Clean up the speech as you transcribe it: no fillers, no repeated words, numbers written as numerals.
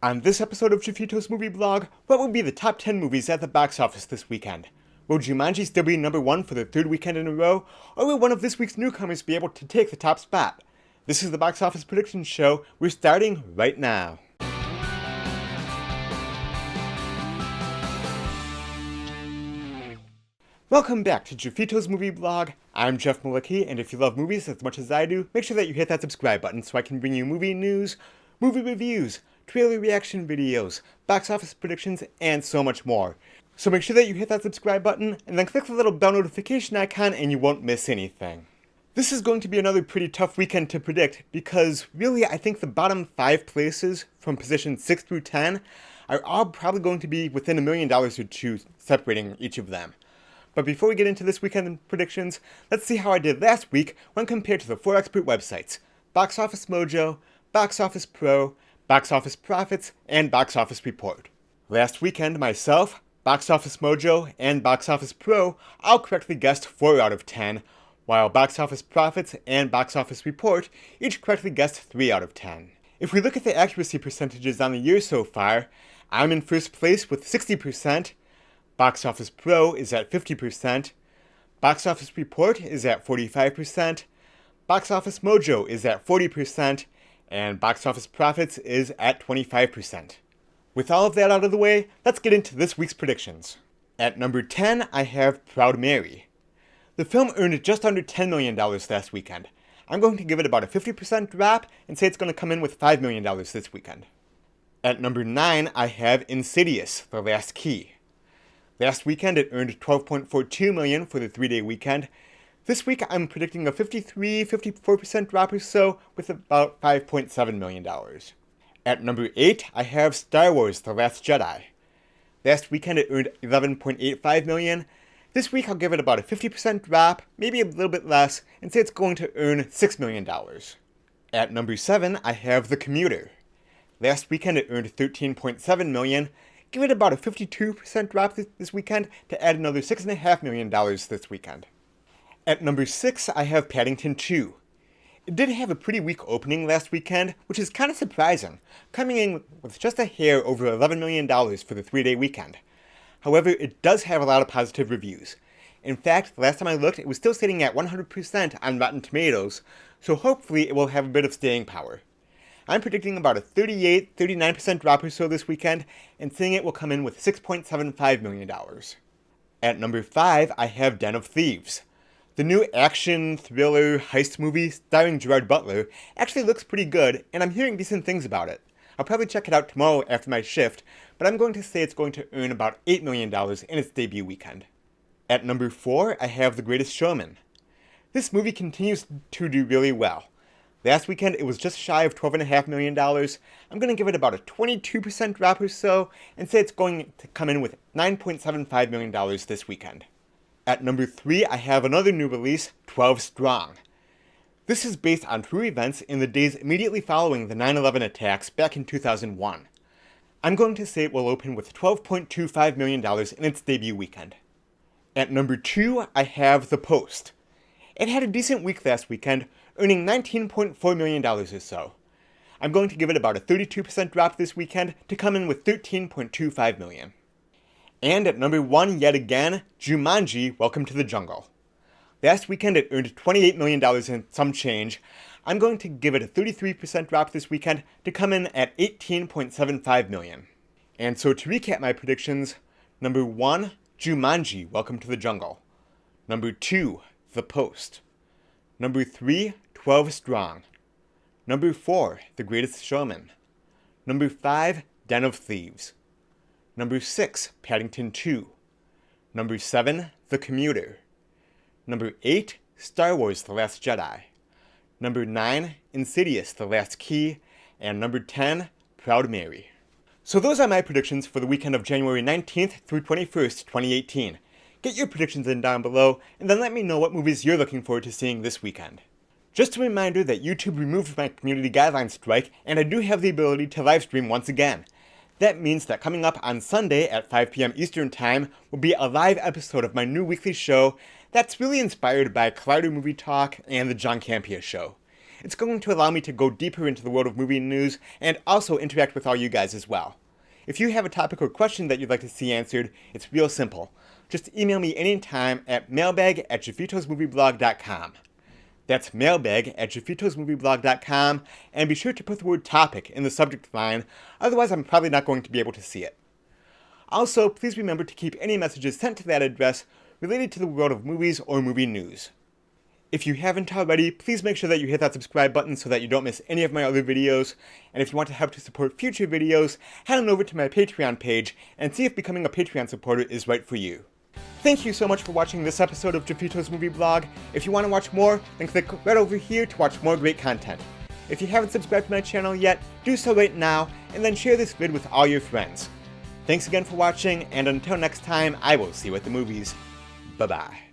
On this episode of Jeffito's Movie Blog, what would be the top 10 movies at the box office this weekend? Will Jumanji still be number 1 for the third weekend in a row, or will one of this week's newcomers be able to take the top spot? This is the Box Office Predictions Show. We're starting right now. Welcome back to Jeffito's Movie Blog. I'm Jeff Malicki, and if you love movies as much as I do, make sure that you hit that subscribe button so I can bring you movie news, movie reviews, trailer reaction videos, box office predictions, and so much more. So make sure that you hit that subscribe button, and then click the little bell notification icon and you won't miss anything. This is going to be another pretty tough weekend to predict, because really I think the bottom 5 places from position 6 through 10 are all probably going to be within $1 million or two separating each of them. But before we get into this weekend predictions, let's see how I did last week when compared to the 4 expert websites: Box Office Mojo, Box Office Pro, Box Office Profits, and Box Office Report. Last weekend, myself, Box Office Mojo, and Box Office Pro all correctly guessed 4 out of 10, while Box Office Profits and Box Office Report each correctly guessed 3 out of 10. If we look at the accuracy percentages on the year so far, I'm in first place with 60%, Box Office Pro is at 50%, Box Office Report is at 45%, Box Office Mojo is at 40%, and Box Office Profits is at 25%. With all of that out of the way, let's get into this week's predictions. At number 10, I have Proud Mary. The film earned just under $10 million last weekend. I'm going to give it about a 50% drop and say it's going to come in with $5 million this weekend. At number 9, I have Insidious: The Last Key. Last weekend, it earned $12.42 million for the 3-day weekend. This week, I'm predicting a 53-54% drop or so, with about $5.7 million. At number 8, I have Star Wars: The Last Jedi. Last weekend, it earned $11.85 million. This week, I'll give it about a 50% drop, maybe a little bit less, and say it's going to earn $6 million. At number 7, I have The Commuter. Last weekend, it earned $13.7 million. Give it about a 52% drop this weekend to add another $6.5 million this weekend. At number 6, I have Paddington 2. It did have a pretty weak opening last weekend, which is kind of surprising, coming in with just a hair over $11 million for the 3-day weekend. However, it does have a lot of positive reviews. In fact, last time I looked, it was still sitting at 100% on Rotten Tomatoes, so hopefully it will have a bit of staying power. I'm predicting about a 38-39% drop or so this weekend, and saying it will come in with $6.75 million. At number 5, I have Den of Thieves. The new action, thriller, heist movie starring Gerard Butler actually looks pretty good, and I'm hearing decent things about it. I'll probably check it out tomorrow after my shift, but I'm going to say it's going to earn about $8 million in its debut weekend. At number 4, I have The Greatest Showman. This movie continues to do really well. Last weekend, it was just shy of $12.5 million. I'm going to give it about a 22% drop or so, and say it's going to come in with $9.75 million this weekend. At number 3, I have another new release, 12 Strong. This is based on true events in the days immediately following the 9/11 attacks back in 2001. I'm going to say it will open with $12.25 million in its debut weekend. At number 2, I have The Post. It had a decent week last weekend, earning $19.4 million or so. I'm going to give it about a 32% drop this weekend to come in with $13.25 million. And at number 1 yet again, Jumanji: Welcome to the Jungle. Last weekend it earned $28 million and some change. I'm going to give it a 33% drop this weekend to come in at $18.75 million. And so to recap my predictions, number 1, Jumanji: Welcome to the Jungle. Number 2, The Post. Number 3, 12 Strong. Number 4, The Greatest Showman. Number 5, Den of Thieves. Number 6, Paddington 2. Number 7, The Commuter. Number 8, Star Wars: The Last Jedi. Number 9, Insidious: The Last Key. And number 10, Proud Mary. So those are my predictions for the weekend of January 19th through 21st, 2018. Get your predictions in down below, and then let me know what movies you're looking forward to seeing this weekend. Just a reminder that YouTube removed my community guidelines strike, and I do have the ability to livestream once again. That means that coming up on Sunday at 5 p.m. Eastern Time will be a live episode of my new weekly show that's really inspired by Collider Movie Talk and the John Campea Show. It's going to allow me to go deeper into the world of movie news and also interact with all you guys as well. If you have a topic or question that you'd like to see answered, it's real simple. Just email me anytime at mailbag@jeffitosmovieblog.com. That's mailbag@jeffitosmovieblog.com, and be sure to put the word topic in the subject line, otherwise I'm probably not going to be able to see it. Also, please remember to keep any messages sent to that address related to the world of movies or movie news. If you haven't already, please make sure that you hit that subscribe button so that you don't miss any of my other videos, and if you want to help to support future videos, head on over to my Patreon page and see if becoming a Patreon supporter is right for you. Thank you so much for watching this episode of Jeffito's Movie Blog. If you want to watch more, then click right over here to watch more great content. If you haven't subscribed to my channel yet, do so right now, and then share this vid with all your friends. Thanks again for watching, and until next time, I will see you at the movies. Bye-bye.